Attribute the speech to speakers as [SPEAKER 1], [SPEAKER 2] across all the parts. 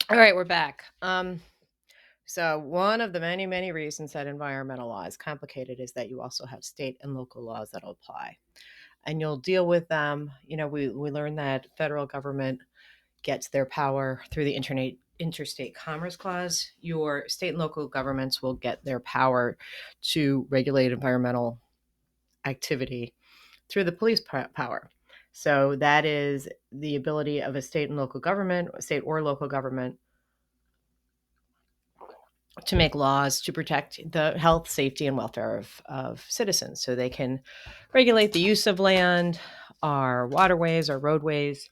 [SPEAKER 1] All right, we're back. So one of the many, many reasons that environmental law is complicated is that you also have state and local laws that apply, and you'll deal with them. We learned that federal government gets their power through the interstate commerce clause. Your state and local governments will get their power to regulate environmental activity through the police power. So that is the ability of a state and local government, state or local government, to make laws to protect the health, safety, and welfare of citizens. So they can regulate the use of land, our waterways, our roadways,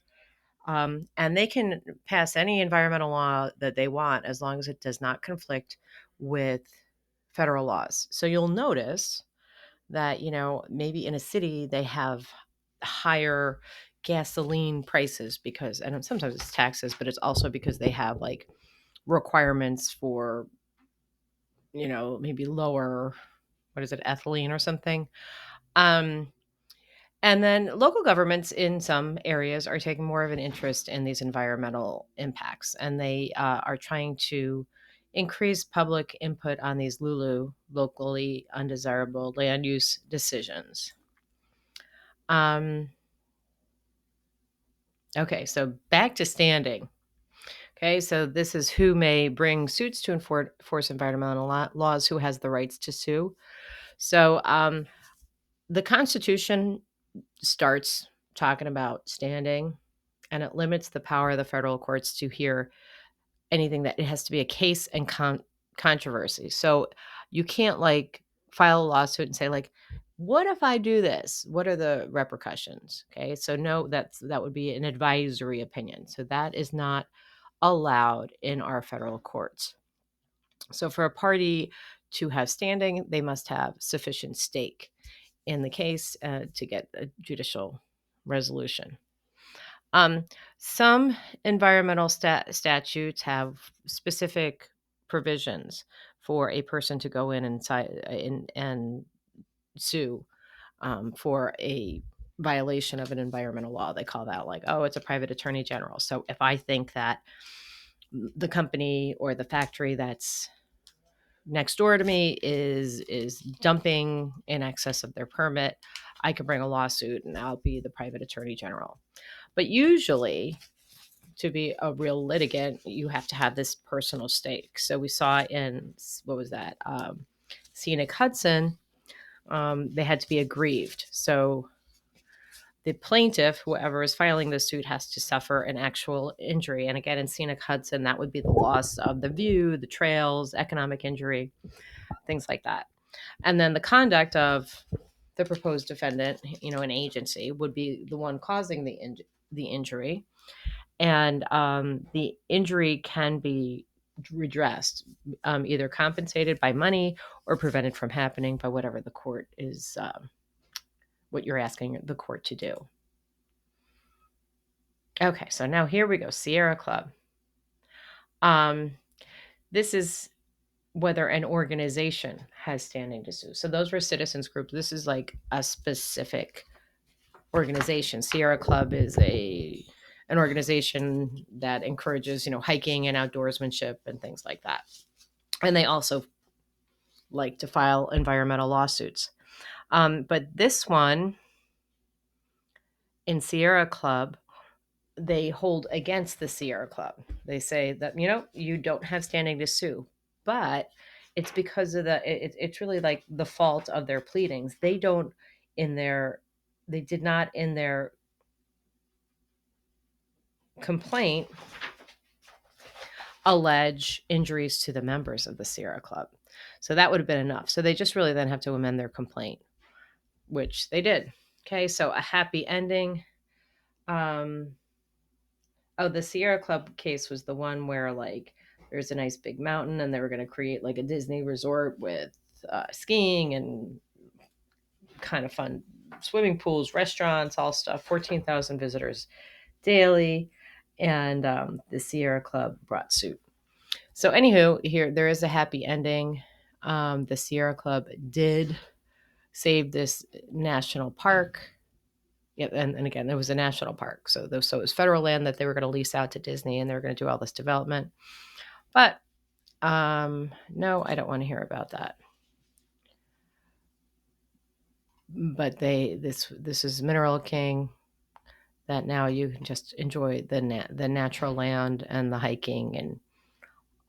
[SPEAKER 1] and they can pass any environmental law that they want as long as it does not conflict with federal laws. So you'll notice that, maybe in a city they have higher gasoline prices because, and sometimes it's taxes, but it's also because they have like requirements for, maybe lower, what is it, ethylene or something. Um, and then local governments in some areas are taking more of an interest in these environmental impacts, and they are trying to increase public input on these LULU, locally undesirable land use decisions. Um, okay, so back to standing. Okay, so this is who may bring suits to enforce environmental laws, who has the rights to sue. So the Constitution starts talking about standing, and it limits the power of the federal courts to hear anything that it has to be a case and controversy. So you can't like file a lawsuit and say like, what if I do this? What are the repercussions? Okay, so no, that would be an advisory opinion. So that is not allowed in our federal courts. So for a party to have standing, they must have sufficient stake in the case to get a judicial resolution. Um, some environmental statutes have specific provisions for a person to go in and sue for a violation of an environmental law. They call that like, oh, it's a private attorney general. So if I think that the company or the factory that's next door to me is dumping in excess of their permit, I could bring a lawsuit and I'll be the private attorney general. But usually, to be a real litigant, you have to have this personal stake. So we saw in, what was that, Scenic Hudson, they had to be aggrieved. So the plaintiff, whoever is filing the suit, has to suffer an actual injury. And again, in Scenic Hudson, that would be the loss of the view, the trails, economic injury, things like that. And then the conduct of the proposed defendant, an agency, would be the one causing the injury. And the injury can be redressed, either compensated by money or prevented from happening by whatever the court is, what you're asking the court to do. Okay, so now here we go, Sierra Club. This is whether an organization has standing to sue. So those were citizens groups. This is like a specific organization. Sierra Club is an organization that encourages, hiking and outdoorsmanship and things like that. And they also like to file environmental lawsuits. But this one in Sierra Club, they hold against the Sierra Club. They say that, you don't have standing to sue, but it's because of it's really like the fault of their pleadings. They did not in their complaint allege injuries to the members of the Sierra Club. So that would have been enough. So they just really then have to amend their complaint, which they did. Okay, so a happy ending. The Sierra Club case was the one where like there's a nice big mountain and they were going to create like a Disney resort with skiing and kind of fun swimming pools, restaurants, all stuff. 14,000 visitors daily, and the Sierra Club brought suit. So, anywho, here there is a happy ending. The Sierra Club did save this national park. Yeah, and again, it was a national park, so it was federal land that they were going to lease out to Disney, and they were going to do all this development. But no, I don't want to hear about that. But this is Mineral King, that now you can just enjoy the natural land and the hiking and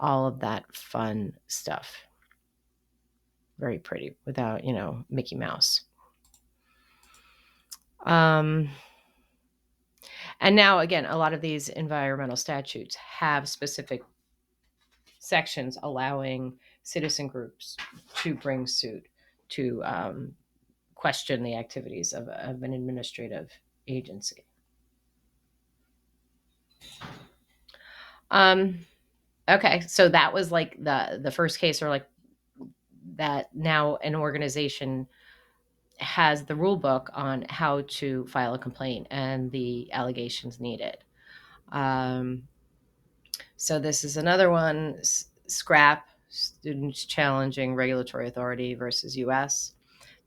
[SPEAKER 1] all of that fun stuff. Very pretty without, Mickey Mouse. Um, and now again, a lot of these environmental statutes have specific sections allowing citizen groups to bring suit to question the activities of an administrative agency. Um, okay, so that was like the first case, or like that now an organization has the rule book on how to file a complaint and the allegations needed. Um, so this is another one, SCRAP, Students Challenging Regulatory Authority versus US.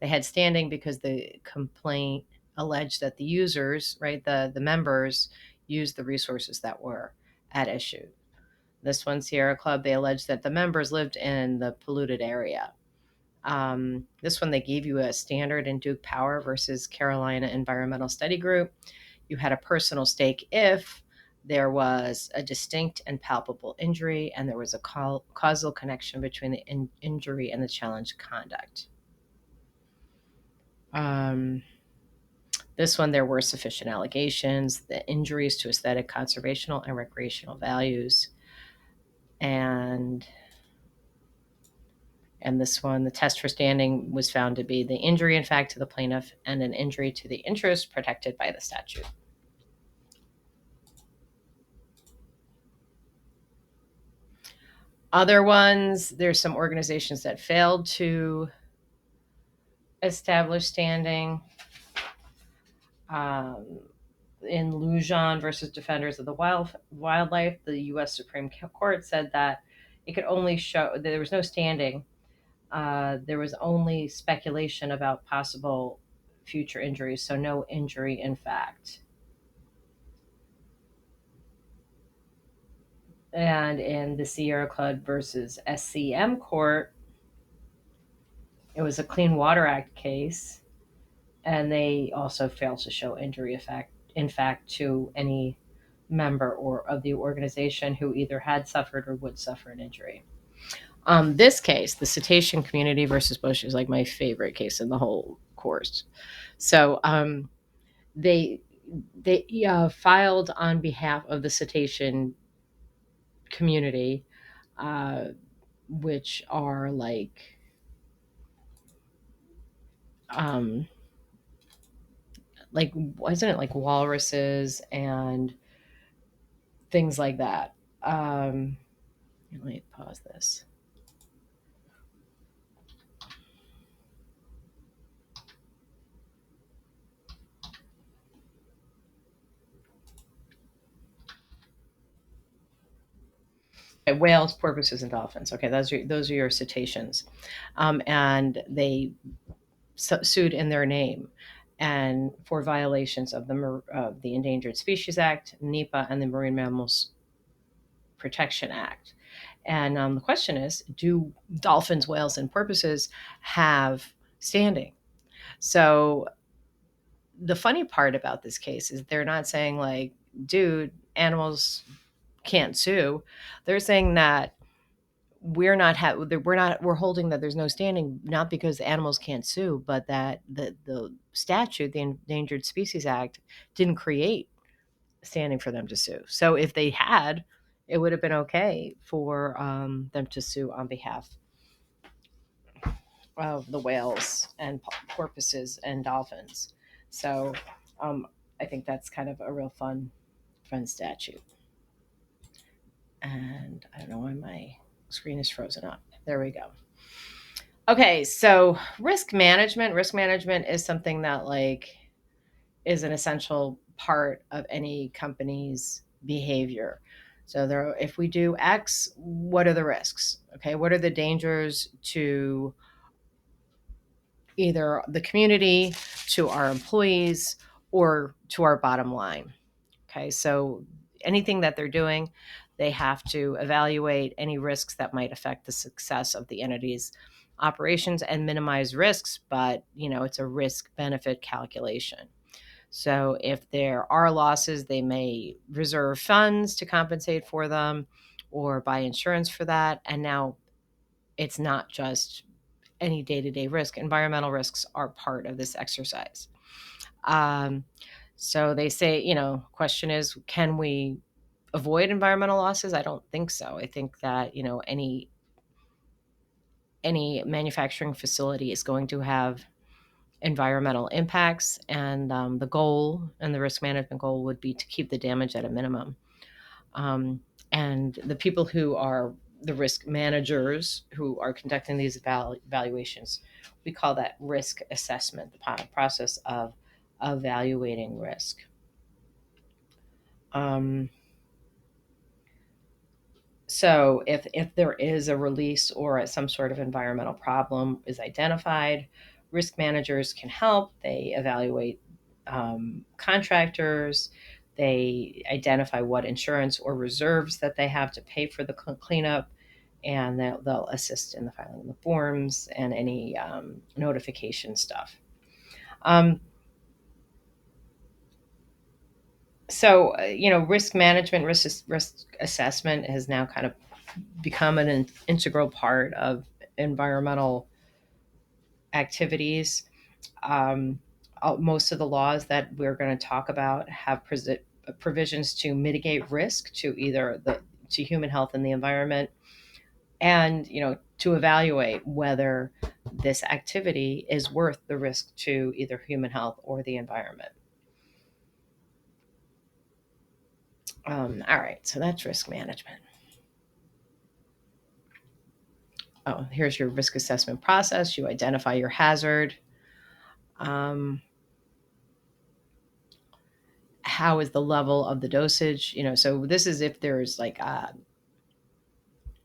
[SPEAKER 1] They had standing because the complaint alleged that the users, right, the members, used the resources that were at issue. This one, Sierra Club, they alleged that the members lived in the polluted area. This one, they gave you a standard in Duke Power versus Carolina Environmental Study Group. You had a personal stake if there was a distinct and palpable injury and there was a causal connection between the injury and the challenged conduct. This one, there were sufficient allegations, the injuries to aesthetic, conservational, and recreational values. And this one, the test for standing was found to be the injury, in fact, to the plaintiff and an injury to the interest protected by the statute. Other ones, there's some organizations that failed to establish standing. In Lujan versus Defenders of the Wildlife, the U.S. Supreme Court said that it could only show that there was no standing. There was only speculation about possible future injuries, so no injury in fact. And in the Sierra Club versus SCM court, it was a Clean Water Act case, and they also failed to show injury effect, in fact, to any member or of the organization who either had suffered or would suffer an injury. This case, the cetacean community versus Bush, is like my favorite case in the whole course. So they filed on behalf of the cetacean community, which are like wasn't it like walruses and things like that. Let me pause this. Okay, whales, porpoises, and dolphins. Okay, those are your cetaceans, and they sued in their name, and for violations of the Endangered Species Act, NEPA, and the Marine Mammals Protection Act. And the question is, do dolphins, whales, and porpoises have standing? So the funny part about this case is they're not saying like, dude, animals can't sue. They're saying that we're holding that there's no standing, not because animals can't sue, but that the statute, the Endangered Species Act, didn't create standing for them to sue. So if they had, it would have been okay for them to sue on behalf of the whales and porpoises and dolphins. So I think that's kind of a real fun statute. And I don't know why my screen is frozen up. There we go. Okay, so risk management. Risk management is something that is an essential part of any company's behavior. So if we do X, what are the risks? Okay, what are the dangers to either the community, to our employees, or to our bottom line. Okay, so anything that they're doing, they have to evaluate any risks that might affect the success of the entity's operations and minimize risks, but it's a risk benefit calculation. So if there are losses, they may reserve funds to compensate for them or buy insurance for that. And now it's not just any day-to-day risk. Environmental risks are part of this exercise. Um, so they say, question is, can we avoid environmental losses? I don't think so. I think that, any manufacturing facility is going to have environmental impacts, and the goal and the risk management goal would be to keep the damage at a minimum. And the people who are the risk managers who are conducting these evaluations, we call that risk assessment, the process of evaluating risk. So if there is a release or some sort of environmental problem is identified, risk managers can help. They evaluate contractors. They identify what insurance or reserves that they have to pay for the cleanup, and they'll assist in the filing of the forms and any notification stuff. So risk management, risk assessment has now kind of become an integral part of environmental activities. Most of the laws that we're going to talk about have provisions to mitigate risk to either to human health and the environment, and to evaluate whether this activity is worth the risk to either human health or the environment. All right, so that's risk management. Oh, here's your risk assessment process. You identify your hazard. How is the level of the dosage? So this is if there's like a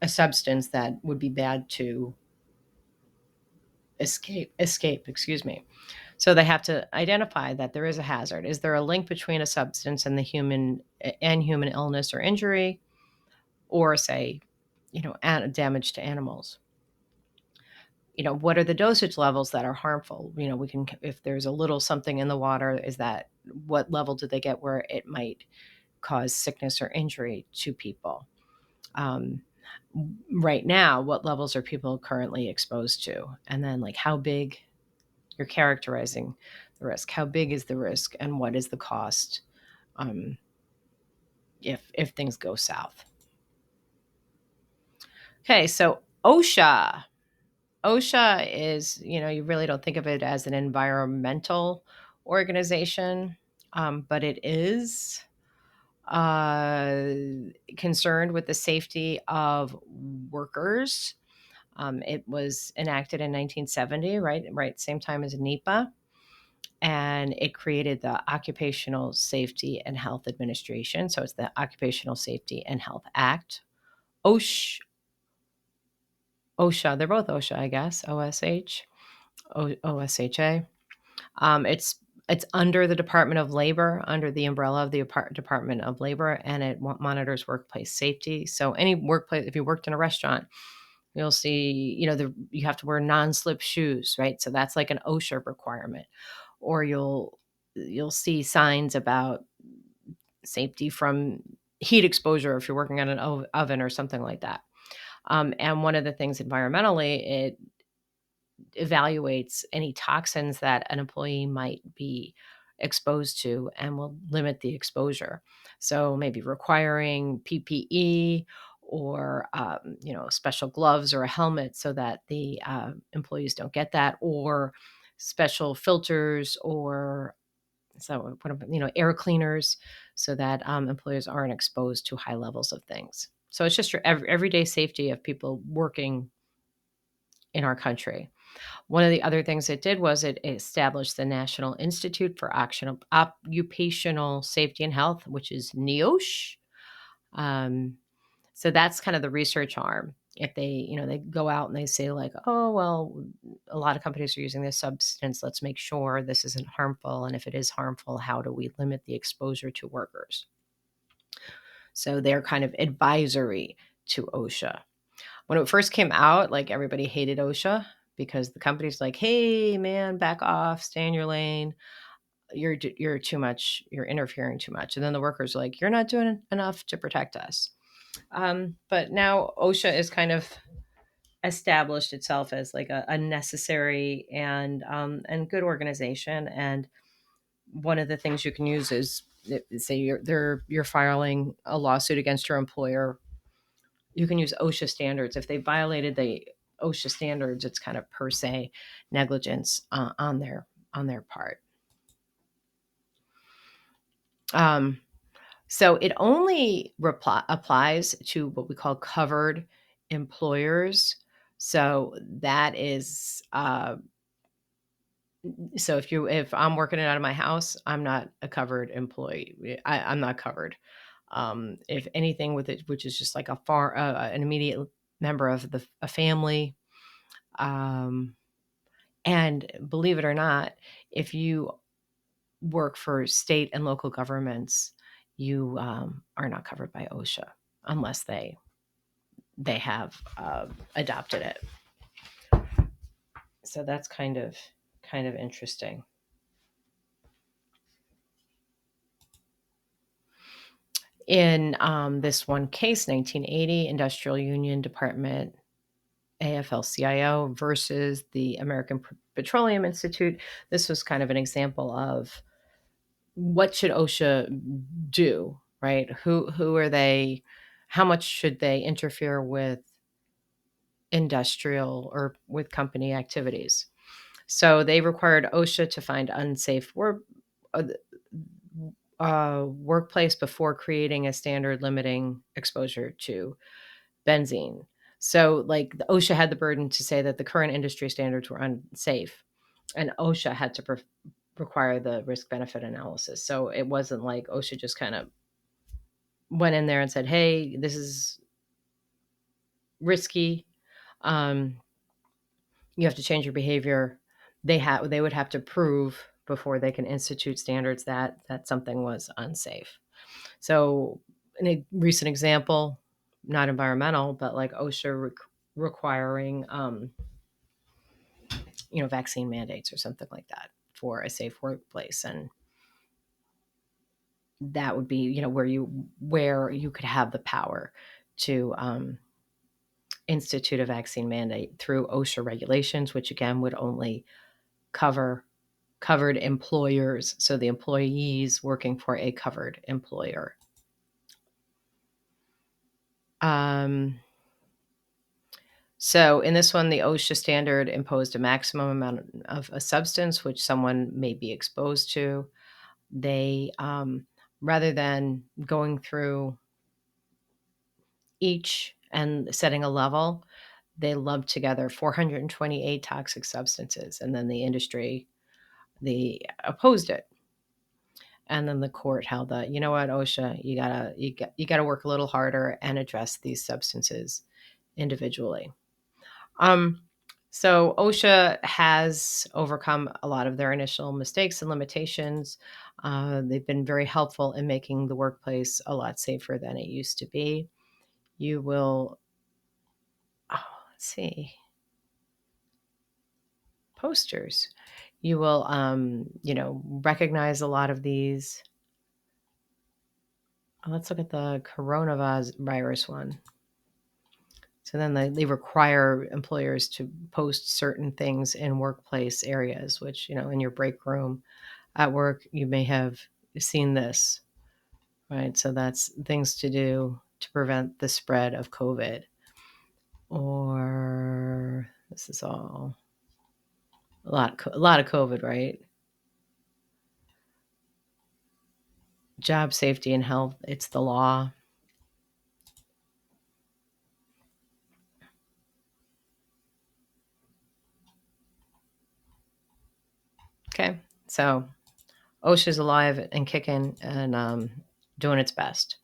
[SPEAKER 1] substance that would be bad to escape. Excuse me. So they have to identify that there is a hazard. Is there a link between a substance and human illness or injury, or say, damage to animals? What are the dosage levels that are harmful? We can, if there's a little something in the water, what level do they get where it might cause sickness or injury to people? Right now, what levels are people currently exposed to? And then, like, how big, you're characterizing the risk. How big is the risk, and what is the cost if things go south? Okay, so OSHA. OSHA is, you really don't think of it as an environmental organization, but it is concerned with the safety of workers. It was enacted in 1970, right, same time as NEPA, and it created the Occupational Safety and Health Administration. So it's the Occupational Safety and Health Act. OSHA, they're both OSHA, I guess. OSH, OSHA. It's under the Department of Labor, under the umbrella of the Department of Labor, and it monitors workplace safety. So any workplace, if you worked in a restaurant, you'll see, you have to wear non-slip shoes, right? So that's like an OSHA requirement. Or you'll see signs about safety from heat exposure if you're working on an oven or something like that. And one of the things environmentally, it evaluates any toxins that an employee might be exposed to and will limit the exposure. So maybe requiring PPE or special gloves or a helmet so that the employees don't get that, or special filters or air cleaners so that employees aren't exposed to high levels of things. So it's just your everyday safety of people working in our country. One of the other things it did was it established the National Institute for Occupational Safety and Health, which is NEOSH. So that's kind of the research arm. if they go out and they say like, oh, well, a lot of companies are using this substance. Let's make sure this isn't harmful. And if it is harmful, how do we limit the exposure to workers? So they're kind of advisory to OSHA. When it first came out, like everybody hated OSHA because the company's like, hey, man, back off, stay in your lane. You're too much, you're interfering too much. And then the workers are like, you're not doing enough to protect us. But now OSHA is kind of established itself as like a necessary and good organization. And one of the things you can use is, say you're filing a lawsuit against your employer, you can use OSHA standards. If they violated the OSHA standards, it's kind of per se negligence on their part. So it only applies to what we call covered employers. So that is so if I'm working it out of my house, I'm not a covered employee. I'm not covered. If anything with it, which is just like an immediate member of a family, and believe it or not, if you work for state and local governments, you are not covered by OSHA unless they have adopted it. So that's kind of interesting. In this one case, 1980, Industrial Union Department, AFL-CIO versus the American Petroleum Institute. This was kind of an example of what should OSHA do, right? Who are they? How much should they interfere with industrial or with company activities? So they required OSHA to find unsafe workplace before creating a standard limiting exposure to benzene. So, like, the OSHA had the burden to say that the current industry standards were unsafe, and OSHA had to require the risk benefit analysis. So it wasn't like OSHA just kind of went in there and said, "Hey, this is risky. Um, you have to change your behavior." They would have to prove before they can institute standards that something was unsafe. So, in a recent example, not environmental, but like OSHA requiring, vaccine mandates or something like that for a safe workplace, and that would be, where you could have the power to institute a vaccine mandate through OSHA regulations, which again would only cover covered employers, so the employees working for a covered employer. So in this one, the OSHA standard imposed a maximum amount of a substance which someone may be exposed to. They, rather than going through each and setting a level, they lumped together 428 toxic substances, and then the industry, they opposed it. And then the court held that, you know what, OSHA, you gotta work a little harder and address these substances individually. So OSHA has overcome a lot of their initial mistakes and limitations. They've been very helpful in making the workplace a lot safer than it used to be. You will, let's see, posters. You will, recognize a lot of these. Let's look at the coronavirus one. So then they require employers to post certain things in workplace areas, which, in your break room at work, you may have seen this, right? So that's things to do to prevent the spread of COVID. Or this is all a lot of COVID, right? Job safety and health, it's the law. Okay, so OSHA's alive and kicking and doing its best.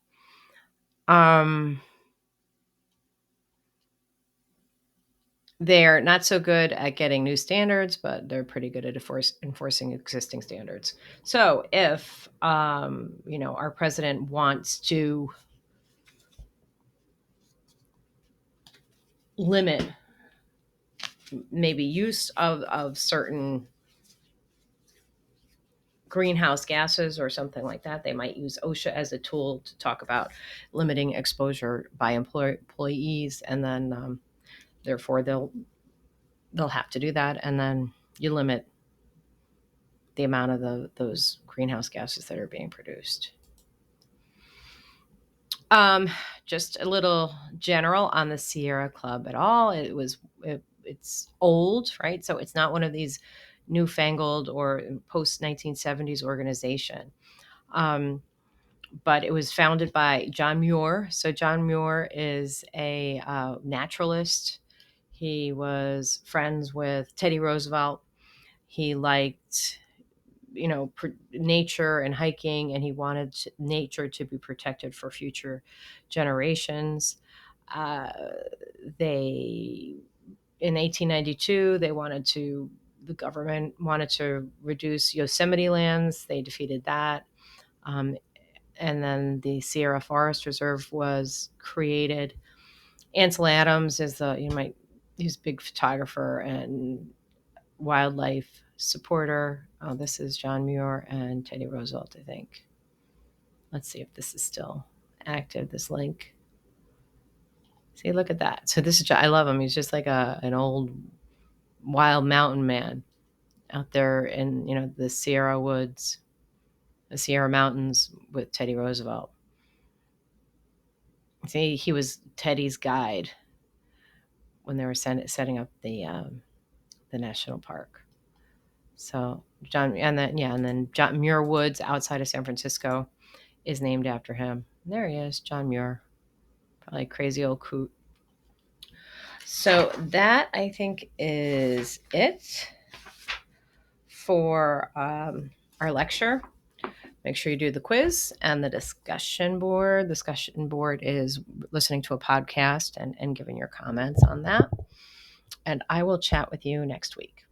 [SPEAKER 1] They're not so good at getting new standards, but they're pretty good at enforcing existing standards. So if our president wants to limit maybe use of certain greenhouse gases or something like that, they might use OSHA as a tool to talk about limiting exposure by employees, and then therefore they'll have to do that, and then you limit the amount of those greenhouse gases that are being produced. Um, just a little general on the Sierra Club at all. It's old, right? So it's not one of these newfangled or post 1970s organization. Um, but it was founded by John Muir. So John Muir is a naturalist. He was friends with Teddy Roosevelt. He liked nature and hiking, and he wanted nature to be protected for future generations. uh, they In 1892 the government wanted to reduce Yosemite lands. They defeated that. um, and then the Sierra Forest Reserve was created. Ansel Adams is he's a big photographer and wildlife supporter. Oh, this is John Muir and Teddy Roosevelt, I think. Let's see if this is still active, this link. See, look at that. So this is, I love him. He's just like an old wild mountain man out there in, the Sierra woods, the Sierra Mountains with Teddy Roosevelt. See, he was Teddy's guide when they were setting up the national park. So and then John Muir Woods outside of San Francisco is named after him. There he is, John Muir, probably a crazy old coot. So that, I think, is it for our lecture. Make sure you do the quiz and the discussion board. The discussion board is listening to a podcast and giving your comments on that. And I will chat with you next week.